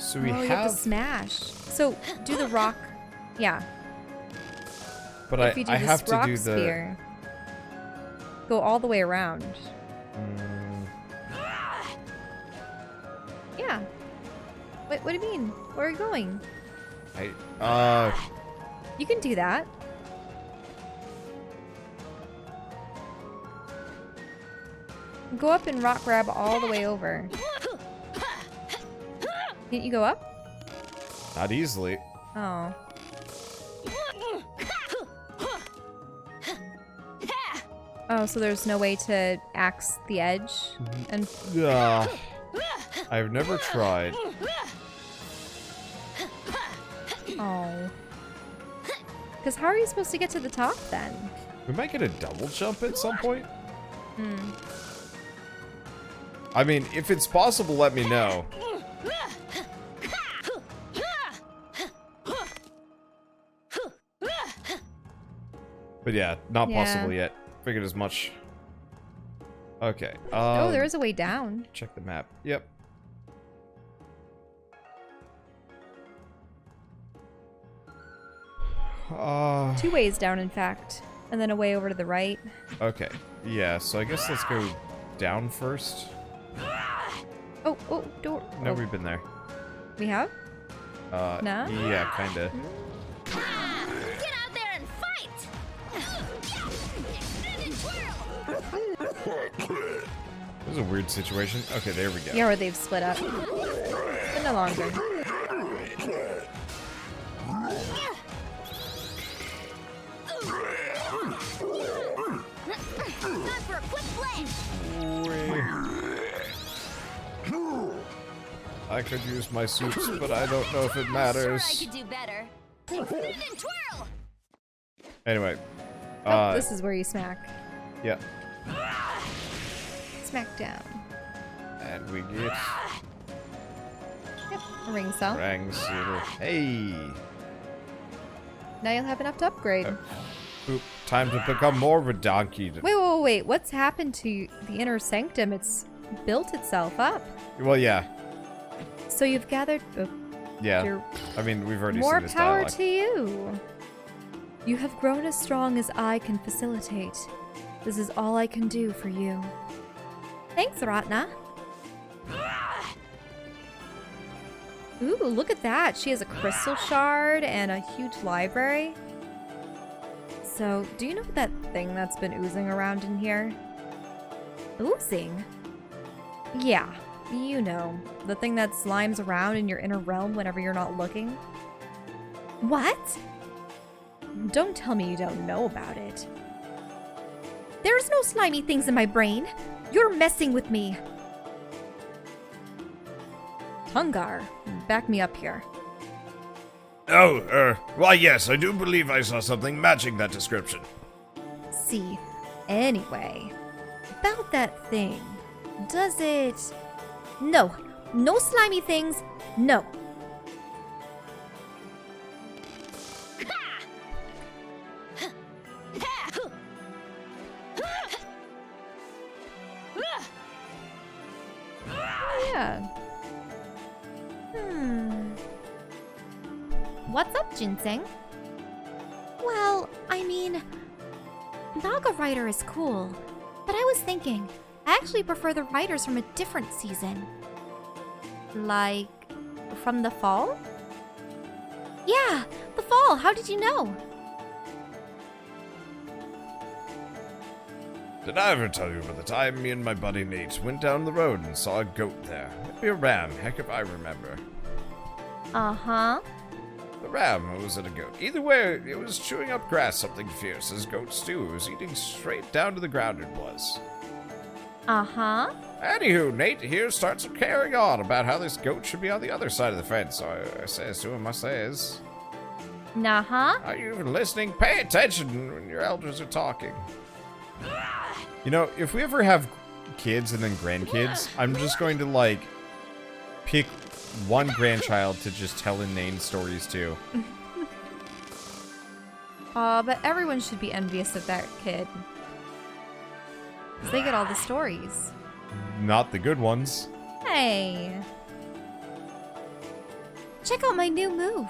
So we you have to smash. So do the rock. Yeah. But if you do I the have to rock do spear, go all the way around. Yeah. Wait, what do you mean? Where are you going? You can do that. Go up and rock grab all the way over. Can't you go up? Not easily. Oh. Oh, so there's no way to axe the edge? And I've never tried. oh. Because how are you supposed to get to the top then? We might get a double jump at some point. I mean, if it's possible, let me know. But yeah, not possible yet. Figured as much. Okay. Oh, there is a way down. Check the map. Yep. Two ways down, in fact. And then a way over to the right. Okay. Yeah, so I guess let's go down first. Oh, door. No, we've been there. We have? No? Yeah, kinda. Get out there and fight! This is a weird situation. Okay, there we go. Yeah, where they've split up. But no longer. Time for a quick blade! I could use my suits, but I don't know if it matters. Sure, I could do better. Spin and twirl! Anyway. Oh, this is where you smack. Yeah. Smack down. And we get Yep, a ring cell. rang seal. Hey! Now you'll have enough to upgrade. Oop, time to become more of a donkey. Wait. What's happened to the inner sanctum? It's built itself up. Well, yeah. So you've gathered... Yeah. I mean, we've already more seen this power dialogue. to you. You have grown as strong as I can facilitate. This is all I can do for you. Thanks, Ratna. Ooh, look at that. She has a crystal shard and a huge library. So, do you know that thing that's been oozing around in here? Oozing? Yeah, you know. The thing that slimes around in your inner realm whenever you're not looking. What? Don't tell me you don't know about it. There's no slimy things in my brain. You're messing with me. Fung Gar, back me up here. Oh, why yes, I do believe I saw something matching that description. See, anyway, about that thing, does it... No slimy things, no. Yeah. What's up, Ginseng? Well, I mean, Naga Rider is cool, but I was thinking, I actually prefer the riders from a different season. Like, from the fall? Yeah, the fall, how did you know? Did I ever tell you about the time me and my buddy Nate went down the road and saw a goat there? Maybe a ram, heck if I remember. Uh-huh. The ram, or was it a goat? Either way, it was chewing up grass something fierce, as goats do. It was eating straight down to the ground it was. Uh-huh. Anywho, Nate here starts carrying on about how this goat should be on the other side of the fence. So I says to him, I says, Uh-huh. are you even listening? Pay attention when your elders are talking. You know, if we ever have kids and then grandkids, I'm just going to, like, pick one grandchild to just tell inane stories to. But everyone should be envious of that kid. 'Cause they get all the stories. Not the good ones. Hey. check out my new move.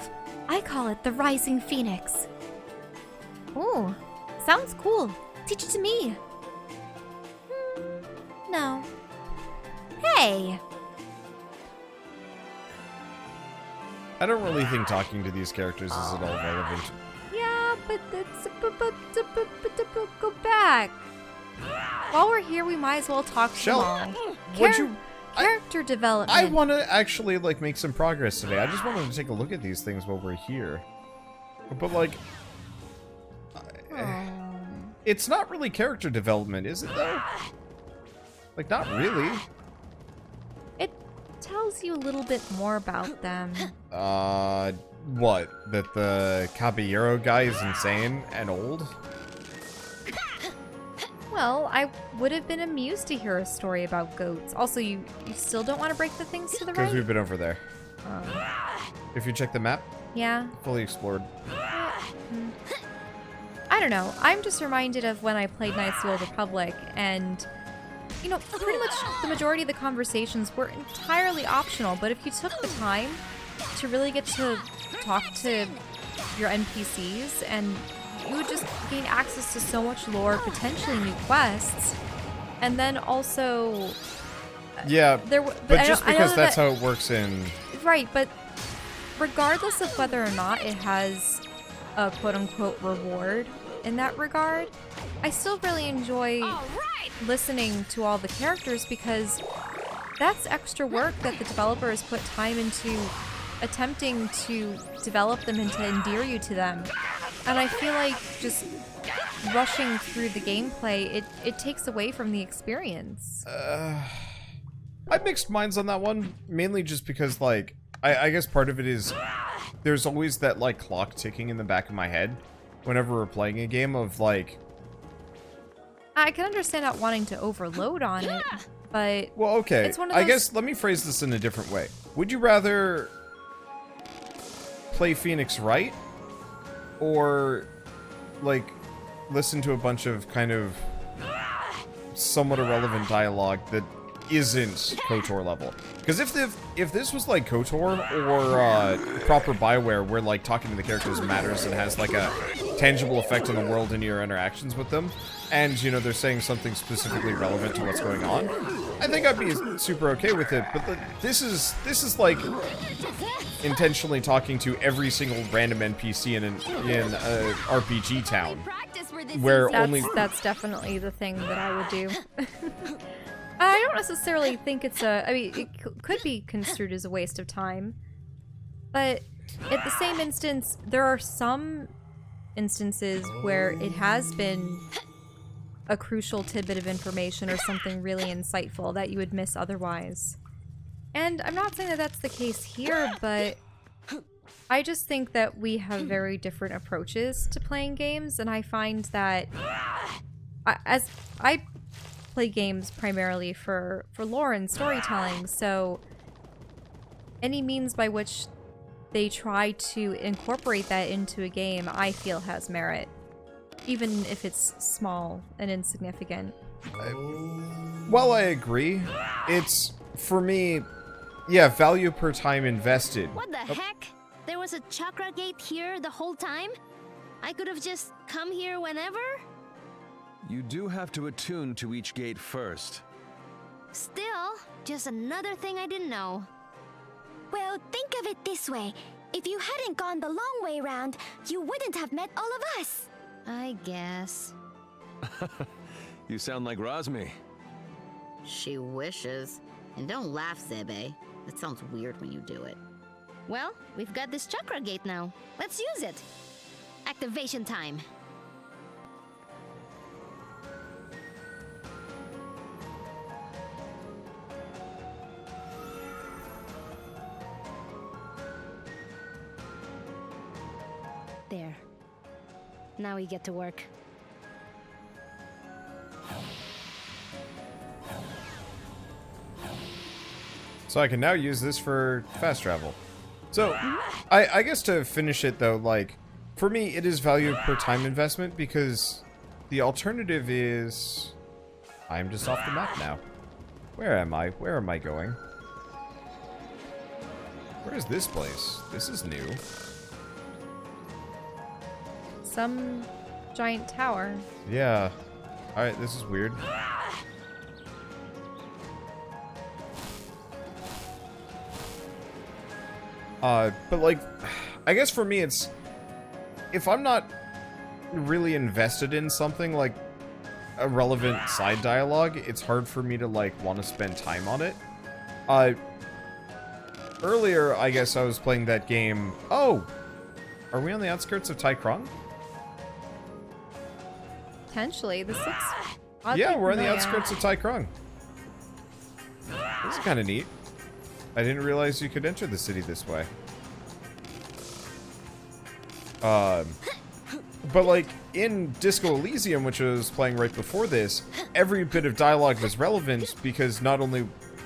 I call it the Rising Phoenix. Ooh, sounds cool. Teach it to me. No. Hey! I don't really think talking to these characters is at all relevant. Yeah, but that's... Go back. While we're here, we might as well talk to them Shell, all. would you... Character development. I want to actually, like, make some progress today. I just wanted to take a look at these things while we're here. But, like... It's not really character development, is it, though? Like, not really. It tells you a little bit more about them. What? That the Caballero guy is insane and old? Well, I would have been amused to hear a story about goats. Also, you still don't want to break the things to the Because right? we've been over there. If you check the map, Yeah. fully explored. I don't know. I'm just reminded of when I played Knights of the Old Republic, and, you know, pretty much the majority of the conversations were entirely optional, but if you took the time to really get to talk to your NPCs, and you would just gain access to so much lore, potentially new quests, and then also... Yeah, there, but just because that's how it works in... Right, but regardless of whether or not it has a quote-unquote reward in that regard, I still really enjoy listening to all the characters because that's extra work that the developer has put time into attempting to develop them and to endear you to them. And I feel like just rushing through the gameplay, it takes away from the experience. I have mixed minds on that one, mainly just because, like, I guess part of it is there's always that, like, clock ticking in the back of my head whenever we're playing a game of, like... I can understand not wanting to overload on it, but... Well, okay, it's one of I those... guess let me phrase this in a different way. Would you rather play Phoenix right? Or, like, listen to a bunch of kind of somewhat irrelevant dialogue that isn't KOTOR level? Because if this was like KOTOR or proper Bioware, where like talking to the characters matters and has like a tangible effect on the world and your interactions with them, and you know they're saying something specifically relevant to what's going on, I think I'd be super okay with it. But this is like intentionally talking to every single random NPC in an RPG town, where that's definitely the thing that I would do. I don't necessarily think it's I mean, it could be construed as a waste of time, but at the same instance, there are some instances where it has been a crucial tidbit of information or something really insightful that you would miss otherwise. And I'm not saying that that's the case here, but I just think that we have very different approaches to playing games, and I find that as I play games primarily for lore and storytelling, so any means by which they try to incorporate that into a game, I feel has merit, even if it's small and insignificant. Well, I agree. It's, for me, yeah, value per time invested. What the heck? There was a chakra gate here the whole time? I could have just come here whenever? You do have to attune to each gate first. Still, just another thing I didn't know. Well, think of it this way. If you hadn't gone the long way round, you wouldn't have met all of us. I guess. You sound like Razmi. She wishes. And don't laugh, Zebe. It sounds weird when you do it. Well, we've got this chakra gate now. Let's use it. Activation time. There. Now we get to work. So I can now use this for fast travel. So, I guess to finish it though, like, for me it is value per time investment because the alternative is... I'm just off the map now. Where am I? Where am I going? Where is this place? This is new. Some giant tower. Yeah. Alright, this is weird. But like, I guess for me it's, if I'm not really invested in something like a relevant side dialogue, it's hard for me to like want to spend time on it. Earlier, I guess I was playing that game. Oh, are we on the outskirts of Tai Krong? Potentially. This looks oddly Yeah, we're on the familiar. outskirts of Tai Krong. This is kind of neat. I didn't realize you could enter the city this way. But like in Disco Elysium, which I was playing right before this, every bit of dialogue was relevant because not only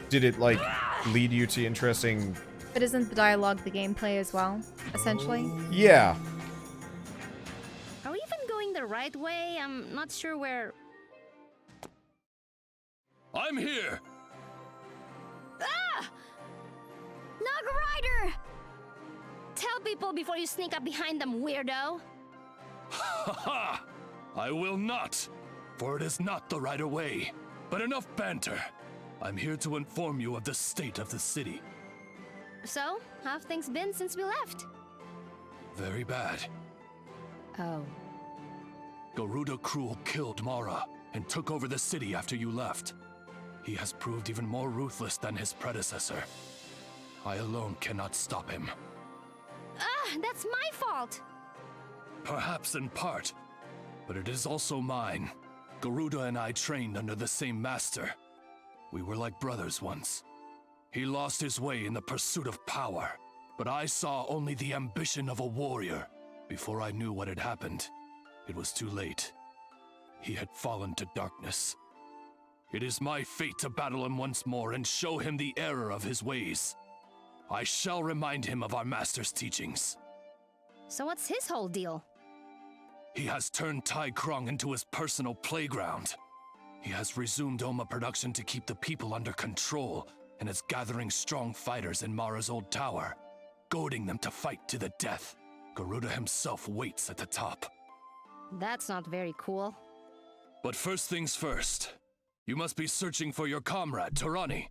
did it like lead you to interesting. But isn't the dialogue the gameplay as well, essentially? Yeah. Are we even going the right way? I'm not sure where. I'm here! Naga Rider! Tell people before you sneak up behind them, weirdo. Ha ha! I will not, for it is not the right way. But enough banter. I'm here to inform you of the state of the city. So, how have things been since we left? Very bad. Oh. Garuda Cruel killed Mara and took over the city after you left. He has proved even more ruthless than his predecessor. I alone cannot stop him. That's my fault! Perhaps in part, but it is also mine. Garuda and I trained under the same master. We were like brothers once. He lost his way in the pursuit of power, but I saw only the ambition of a warrior. Before I knew what had happened, it was too late. He had fallen to darkness. It is my fate to battle him once more and show him the error of his ways. I shall remind him of our master's teachings. So what's his whole deal? He has turned Tai Krong into his personal playground. He has resumed Oma production to keep the people under control and is gathering strong fighters in Mara's old tower, goading them to fight to the death. Garuda himself waits at the top. That's not very cool. But first things first, you must be searching for your comrade, Taurani.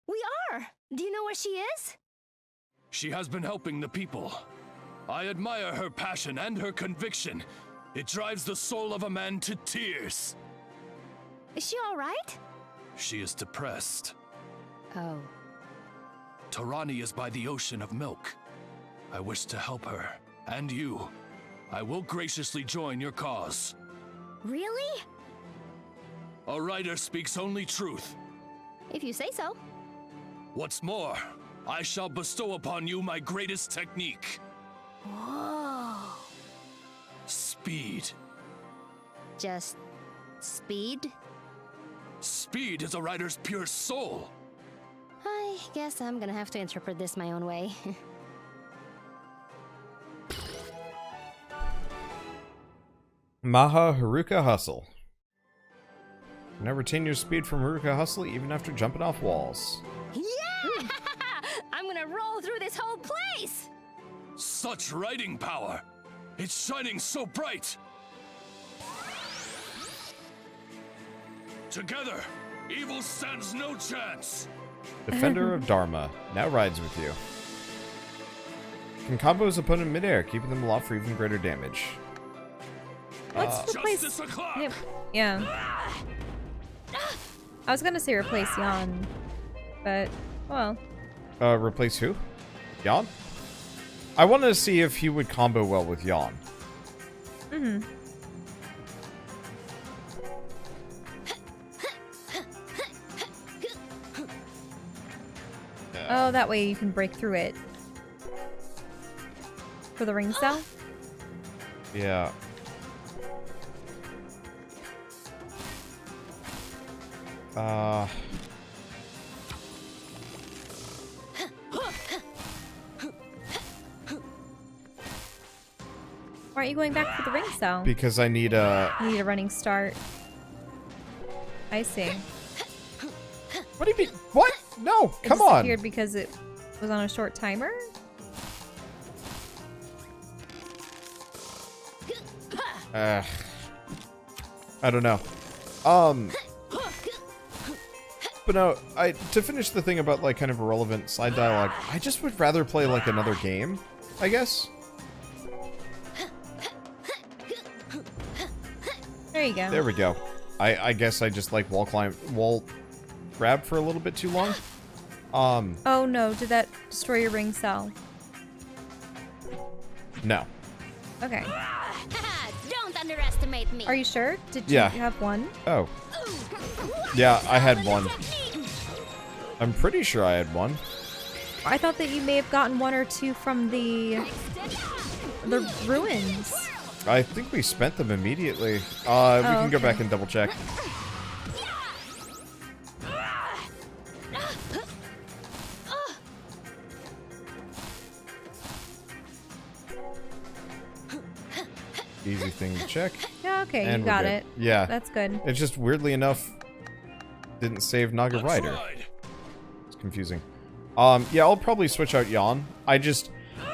We are! Do you know where she is? She has been helping the people. I admire her passion and her conviction. It drives the soul of a man to tears. Is she alright? She is depressed. Oh. Taurani is by the ocean of milk. I wish to help her, and you. I will graciously join your cause. Really? A rider speaks only truth. If you say so. What's more, I shall bestow upon you my greatest technique. Whoa. Speed. Just speed? Speed is a rider's pure soul. I guess I'm gonna have to interpret this my own way. Maha Haruka Hustle. Now retain your speed from Haruka Hustle even after jumping off walls. Yeah! I'm gonna roll through this whole place! Such riding power! It's shining so bright! Together, evil stands no chance! Defender of Dharma now rides with you. Can combo his opponent midair, keeping them aloft for even greater damage. Let's replace. Justice o'clock! Yeah. I was gonna say replace Jan, but well. Replace who? Jan? I wanted to see if he would combo well with Jan. Mm-hmm. Oh, that way you can break through it. For the ring cell? Yeah. Why aren't you going back for the ring cell? Because I need a... You need a running start. I see. What do you mean? What? No, It come on. disappeared because it was on a short timer? I don't know. But no, to finish the thing about like kind of irrelevant side dialogue, I just would rather play like another game, I guess. There you go. There we go. I guess I just like wall grab for a little bit too long. Oh no, did that destroy your ring cell? No. Okay. Don't underestimate me. Are you sure? Did you Yeah. have one? Oh. Yeah, I had one. I'm pretty sure I had one. I thought that you may have gotten one or two from the ruins. I think we spent them immediately. We can go okay. back and double check. Easy thing to check. Yeah, okay, And you we're got good. it. Yeah. That's good. It's just weirdly enough didn't save Naga Rider. Ride. It's confusing. Yeah, I'll probably switch out Yawn.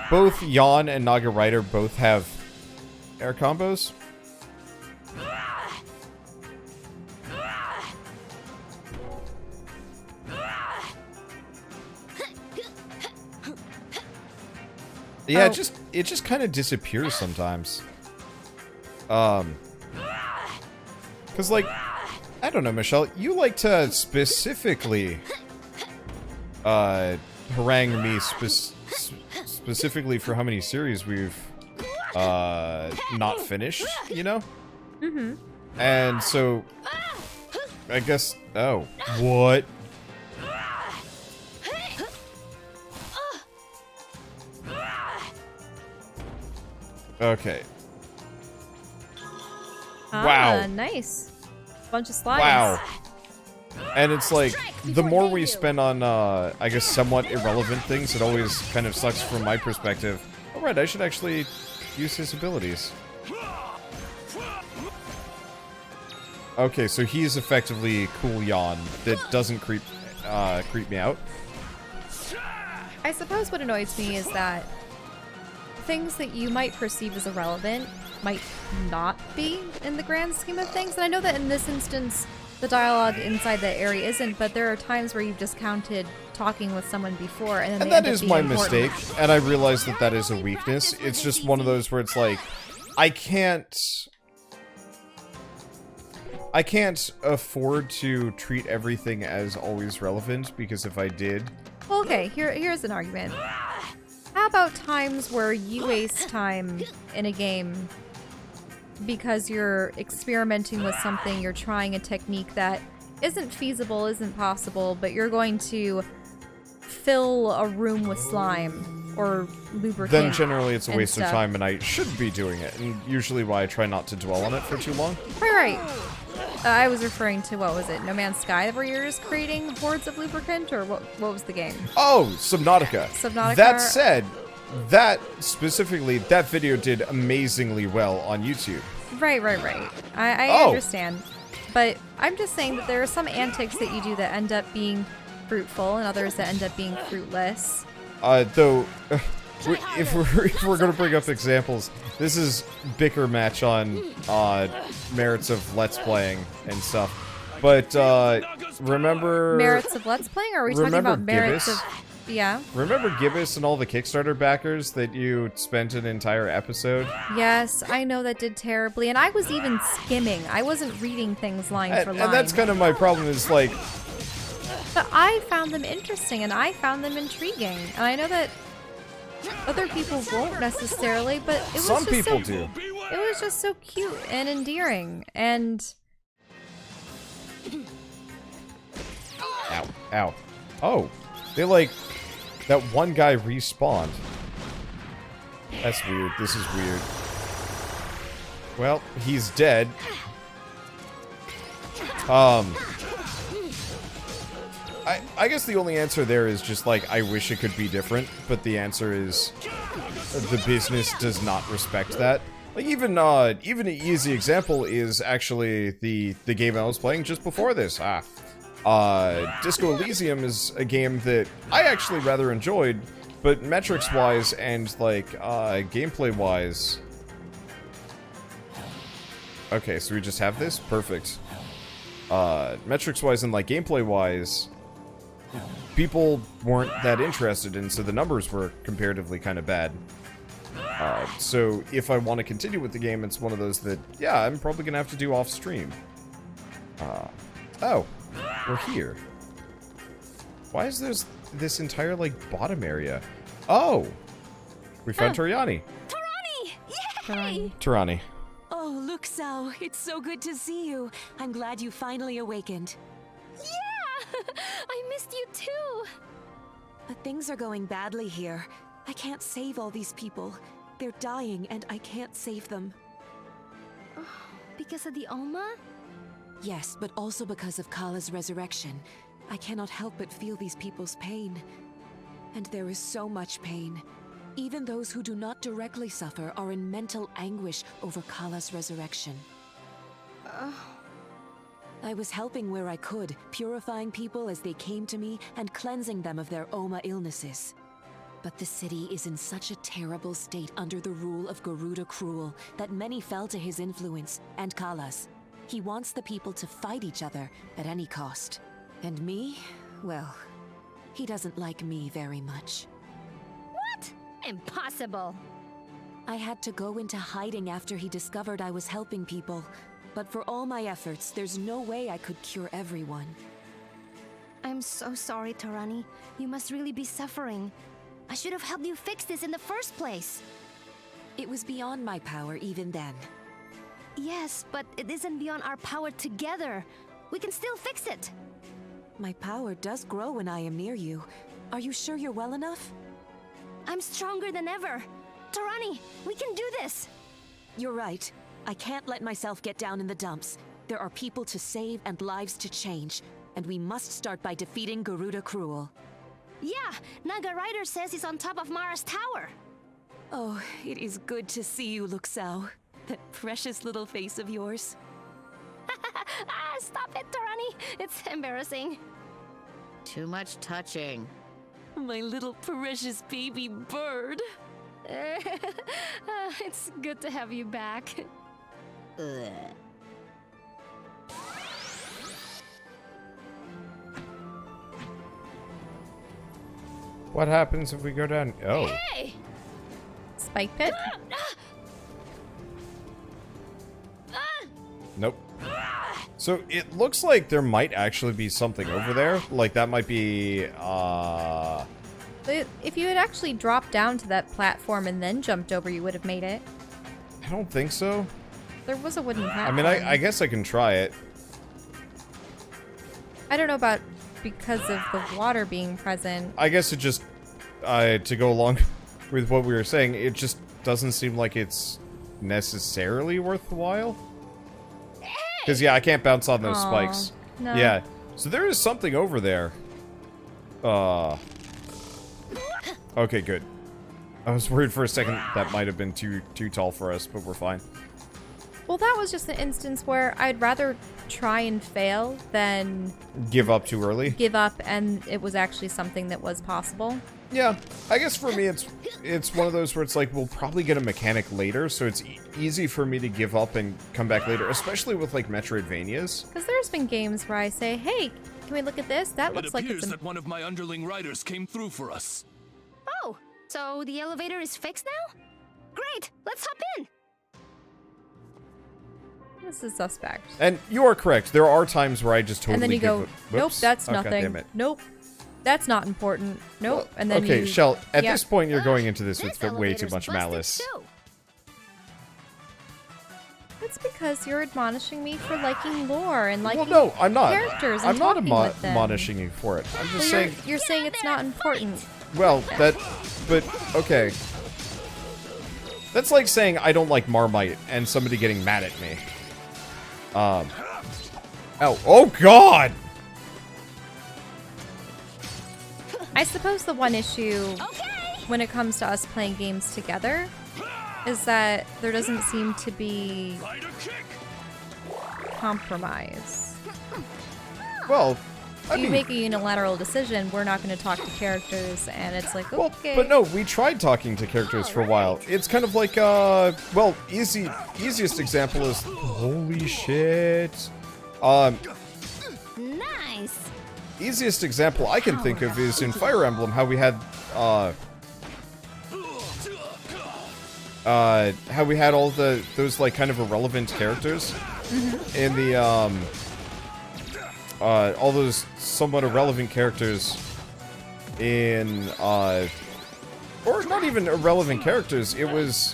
Both Yawn and Naga Rider both have air combos. Yeah, Oh. it just kind of disappears sometimes. Cause like, I don't know, Michelle, you like to specifically, harangue me specifically for how many series we've, not finished, you know? Mm-hmm. And so, I guess, oh, what? Okay. Wow. Nice. Bunch of slides. Wow. And it's like, the more we spend on, I guess, somewhat irrelevant things, it always kind of sucks from my perspective. Alright, I should actually use his abilities. Okay, so he's effectively Cool Yawn that doesn't creep me out. I suppose what annoys me is that things that you might perceive as irrelevant might not be in the grand scheme of things. And I know that in this instance, the dialogue inside that area isn't, but there are times where you've discounted talking with someone before, and then And they that end up is being my important. mistake, and I realize that that is a weakness. It's just one of those where it's like, I can't afford to treat everything as always relevant, because if I did... Well, okay, here's an argument. How about times where you waste time in a game because you're experimenting with something, you're trying a technique that isn't feasible, isn't possible, but you're going to fill a room with slime or lubricant. Then generally it's a and waste of stuff. time, and I shouldn't be doing it, and usually why I try not to dwell on it for too long. Right. I was referring to, what was it, No Man's Sky, where you're just creating hordes of lubricant, or what was the game? Oh, Subnautica. Subnautica. That said, that video did amazingly well on YouTube. Right. I Oh. understand. But I'm just saying that there are some antics that you do that end up being fruitful and others that end up being fruitless. Though, if we're gonna bring up examples, this is bicker match on merits of Let's Playing and stuff. But remember Merits of Let's Playing? Or are we talking Remember about merits Gibbous? of... Yeah. Remember Gibbous and all the Kickstarter backers that you spent an entire episode? Yes, I know that did terribly. And I was even skimming. I wasn't reading things line for line. And that's kind of my problem, is like... But I found them interesting and I found them intriguing. And I know that other people won't necessarily, but it was Some just people so, do. It was just so cute and endearing. And Ow. Ow. Oh. They like... That one guy respawned. That's weird. This is weird. Well, he's dead. I guess the only answer there is just like, I wish it could be different, but the answer is the business does not respect that. Like even an easy example is actually the game I was playing just before this. Disco Elysium is a game that I actually rather enjoyed, but metrics-wise and, like, gameplay-wise... Okay, so we just have this? Perfect. Metrics-wise and, like, gameplay-wise, people weren't that interested, and so the numbers were comparatively kind of bad. So if I want to continue with the game, it's one of those that, yeah, I'm probably going to have to do off-stream. Oh, we're here. Why is there this entire, like, bottom area? Oh! We found Taurani. Taurani! Yay! Taurani. Oh, Luxao, it's so good to see you. I'm glad you finally awakened. Yeah! I missed you too! But things are going badly here. I can't save all these people. They're dying and I can't save them. Because of the Oma? Yes, but also because of Kala's resurrection. I cannot help but feel these people's pain. And there is so much pain. Even those who do not directly suffer are in mental anguish over Kala's resurrection. I was helping where I could, purifying people as they came to me and cleansing them of their Oma illnesses. But the city is in such a terrible state under the rule of Garuda Cruel that many fell to his influence, and Kala's. He wants the people to fight each other at any cost. And me? Well, he doesn't like me very much. What? Impossible! I had to go into hiding after he discovered I was helping people. But for all my efforts, there's no way I could cure everyone. I'm so sorry, Taurani. You must really be suffering. I should have helped you fix this in the first place. It was beyond my power even then. Yes, but it isn't beyond our power together. We can still fix it. My power does grow when I am near you. Are you sure you're well enough? I'm stronger than ever. Taurani, we can do this. You're right. I can't let myself get down in the dumps. There are people to save and lives to change. And we must start by defeating Garuda Cruel. Yeah, Naga Rider says he's on top of Mara's tower. Oh, it is good to see you, Luxao. That precious little face of yours. Stop it, Taurani. It's embarrassing. Too much touching. My little precious baby bird. It's good to have you back. Ugh. What happens if we go down? Oh. Hey! Spike pit? Nope. So it looks like there might actually be something over there. Like that might be, If you had actually dropped down to that platform and then jumped over, you would have made it. I don't think so. There was a wooden I platform. mean, I guess I can try it. I don't know about because of the water being present. I guess it just, to go along with what we were saying, it just doesn't seem like it's necessarily worthwhile. Because, yeah, I can't bounce on those spikes. No. Yeah. So there is something over there. Okay, good. I was worried for a second that might have been too tall for us, but we're fine. Well, that was just an instance where I'd rather try and fail than Give up too early? give up, and it was actually something that was possible. Yeah. I guess for me, it's one of those where it's like, we'll probably get a mechanic later, so it's easy for me to give up and come back later, especially with, like, Metroidvanias. Because there's been games where I say, hey, can we look at this? That It looks like appears it's that one of my underling riders came through for us. Oh, so the elevator is fixed now? Great, let's hop in. This is suspect. And you are correct. There are times where I just totally And then you give go, up. nope, Whoops. that's Oh, God nothing. damn it. Nope, that's not important. Nope. Well, And then okay, you... Shell, at yeah. this point you're going into this with way too elevator's much busted malice. too. It's because you're admonishing me for liking lore and liking Well, no, I'm not. characters and I'm not talking with them. admonishing you for it. I'm Well, just saying, you're saying it's not important. well, but, okay. That's like saying I don't like Marmite and somebody getting mad at me. Oh God! I suppose the one issue when it comes to us playing games together is that there doesn't seem to be Rider kick! compromise. Well, you make a unilateral decision, we're not going to talk to characters, and it's like, Well, okay. but no, we tried talking to characters for a while. It's kind of like, well, easiest example is, holy shit. Nice. Easiest example I can think of is in Fire Emblem, how we had, all those, like, kind of irrelevant characters in the, all those somewhat irrelevant characters in, or not even irrelevant characters, it was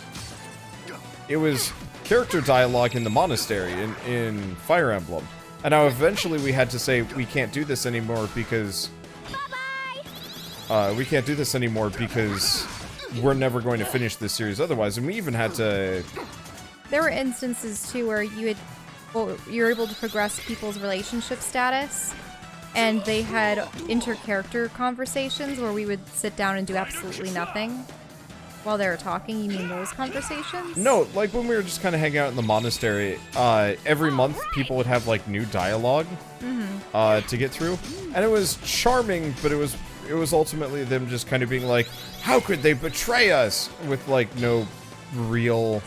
character dialogue in the monastery in Fire Emblem. And now eventually we had to say, we can't do this anymore because, we can't do this anymore because we're never going to finish this series otherwise. And we even had to... There were instances, too, where you were able to progress people's relationship status, and they had inter-character conversations where we would sit down and do absolutely nothing while they were talking. You mean those conversations? No, like when we were just kind of hanging out in the monastery, every month people would have like new dialogue to get through, and it was charming, but it was ultimately them just kind of being like, how could they betray us, with like no real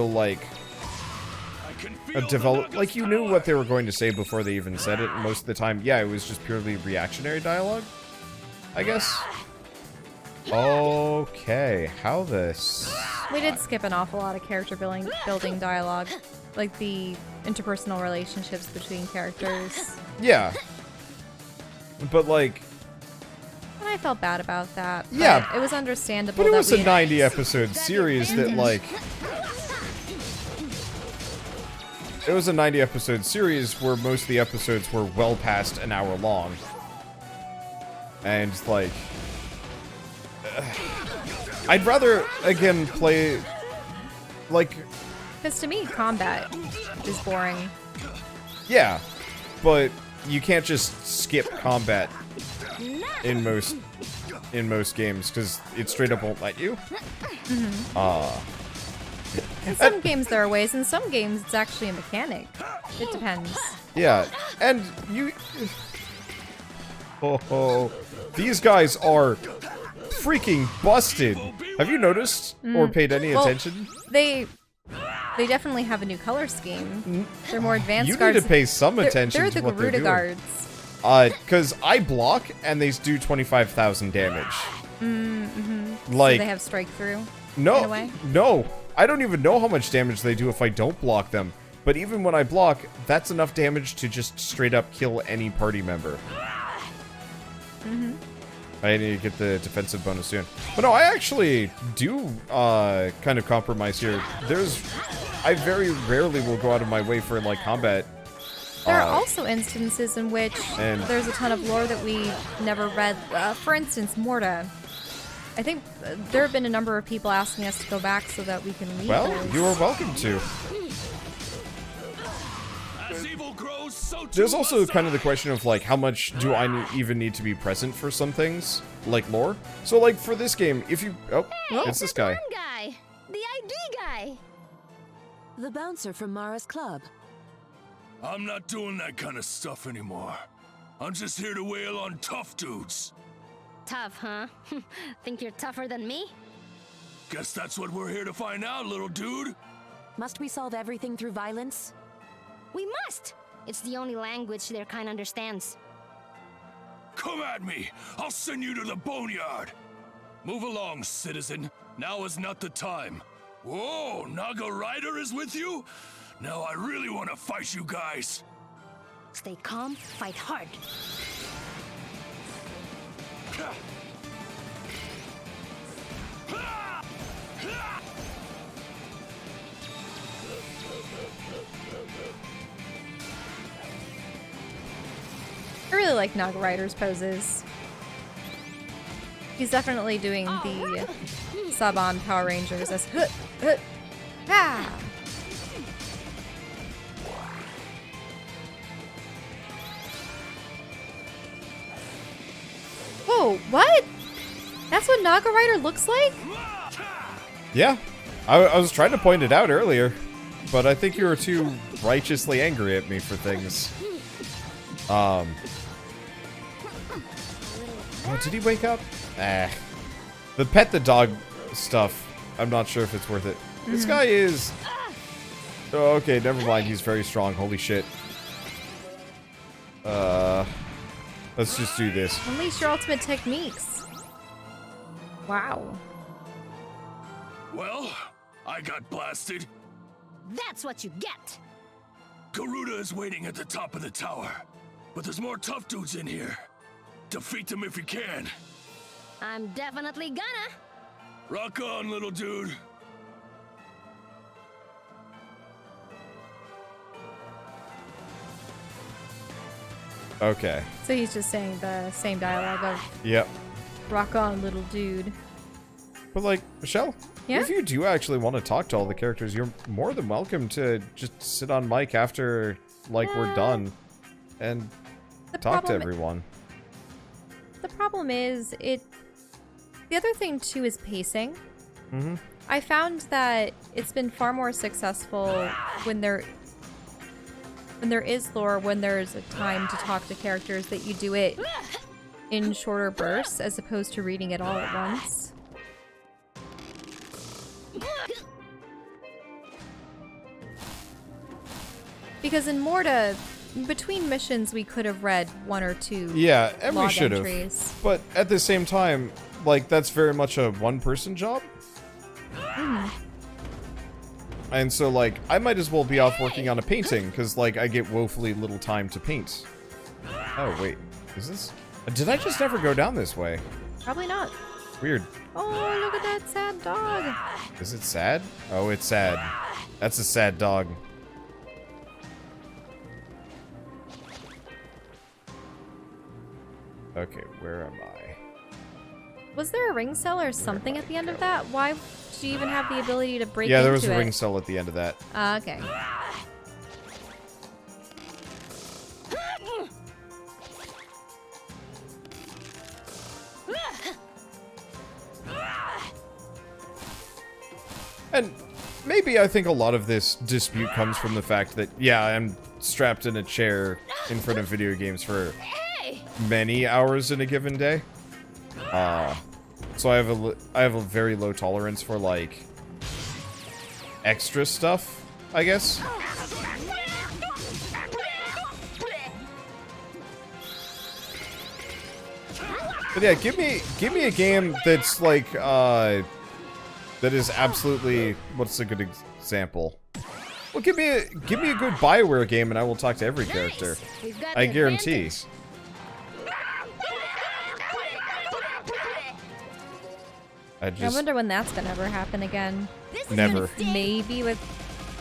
like like you knew what they were going to say before they even said it, and most of the time, yeah, it was just purely reactionary dialogue, I guess. Okay, how this? We did skip an awful lot of character building dialogue, like the interpersonal relationships between characters. Yeah. But like... And I felt bad about that. Yeah. It was understandable. But it that was a 90-episode series that like... It was a 90-episode series where most of the episodes were well past an hour long. And like... I'd rather, again, play... Like... Because to me, combat is boring. Yeah, but you can't just skip combat in most games, because it straight up won't let you. In some games there are ways, in some games it's actually a mechanic. It depends. Yeah, and you... Oh, these guys are freaking busted. Have you noticed or paid any attention? They definitely have a new color scheme. They're more advanced You guards. need to pay some attention They're to the what they're Garuda doing. guards. Because I block and they do 25,000 damage. Like, So they have strike through. no, in a way? no. I don't even know how much damage they do if I don't block them. But even when I block, that's enough damage to just straight up kill any party member. I need to get the defensive bonus soon. But no, I actually do kind of compromise here. I very rarely will go out of my way for like combat. There are also instances in which and- there's a ton of lore that we never read. For instance, Morta. I think there have been a number of people asking us to go back so that we can read Well, those. you are welcome to. As evil grows, so too There's also must kind of the I. question of like how much do I even need to be present for some things, like lore. So like for this game, if you it's this guy. Fun guy. The ID guy. The bouncer from Mara's club. I'm not doing that kind of stuff anymore. I'm just here to wail on tough dudes. Tough, huh? Think you're tougher than me? Guess that's what we're here to find out, little dude. Must we solve everything through violence? We must! It's the only language their kind understands. Come at me! I'll send you to the boneyard! Move along, citizen. Now is not the time. Whoa, Naga Rider is with you? Now I really want to fight you guys. Stay calm, fight hard. I really like Naga Rider's poses. He's definitely doing the sub on Power Rangers as ha! Whoa, what? That's what Naga Rider looks like? Yeah, I was trying to point it out earlier, but I think you were too righteously angry at me for things. Oh, did he wake up? The pet the dog stuff, I'm not sure if it's worth it. This guy is... Oh, okay, never mind. He's very strong. Holy shit. Let's just do this. Unleash your ultimate techniques. Wow. Well, I got blasted. That's what you get. Garuda is waiting at the top of the tower. But there's more tough dudes in here. Defeat them if you can. I'm definitely gonna. Rock on, little dude. Okay. So he's just saying the same dialogue of Yep. rock on, little dude. But, like, Michelle, Yeah? if you do actually want to talk to all the characters, you're more than welcome to just sit on mic after, like, we're done and talk to everyone. The problem is, the other thing, too, is pacing. Mm-hmm. I found that it's been far more successful when there is lore, when there's a time to talk to characters, that you do it in shorter bursts as opposed to reading it all at once. Because in Morta, between missions, we could have read one or two Yeah, and we log should have. entries. But at the same time, like, that's very much a one-person job. And so, like, I might as well be off working on a painting, because, like, I get woefully little time to paint. Oh, wait. Is this... Did I just never go down this way? Probably not. Weird. Oh, look at that sad dog. Is it sad? Oh, it's sad. That's a sad dog. Okay, where am I? Was there a ring cell or something at the end of that? Why do you even have the ability to break Yeah, into there was a it? ring cell at the end of that. Okay. And maybe I think a lot of this dispute comes from the fact that, yeah, I'm strapped in a chair in front of video games for many hours in a given day. So I have a very low tolerance for, like, extra stuff, I guess. But yeah, give me a game that's like that is absolutely, what's a good example? Well, give me a good BioWare game and I will talk to every character. I guarantee. I wonder when that's gonna ever happen again. Never. Maybe with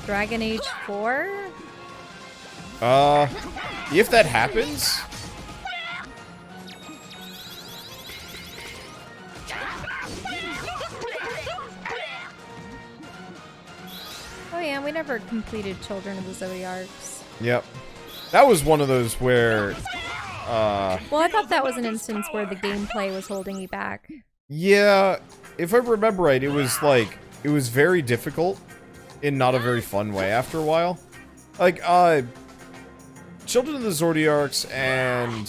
Dragon Age 4? If that happens... Oh yeah, we never completed Children of the Zodiarcs. Yep. That was one of those where... Well, I thought that was an instance where the gameplay was holding you back. Yeah, if I remember right, it was like, it was very difficult in not a very fun way after a while. Like, Children of the Zodiarcs and,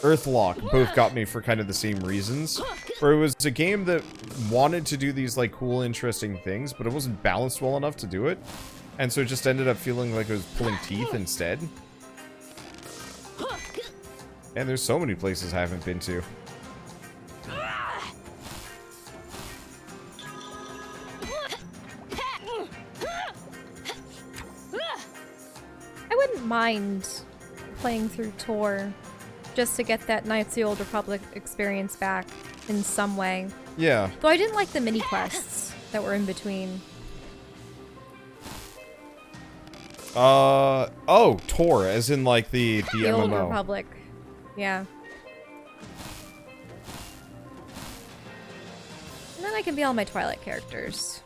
Earthlock both got me for kind of the same reasons. Where it was a game that wanted to do these, like, cool, interesting things, but it wasn't balanced well enough to do it. And so it just ended up feeling like it was pulling teeth instead. And there's so many places I haven't been to. I wouldn't mind playing through Tor just to get that Knights of the Old Republic experience back in some way. Yeah. Though I didn't like the mini quests that were in between. Oh, Tor, as in like the Old MMO. Republic. Yeah. And then I can be all my Twilight characters.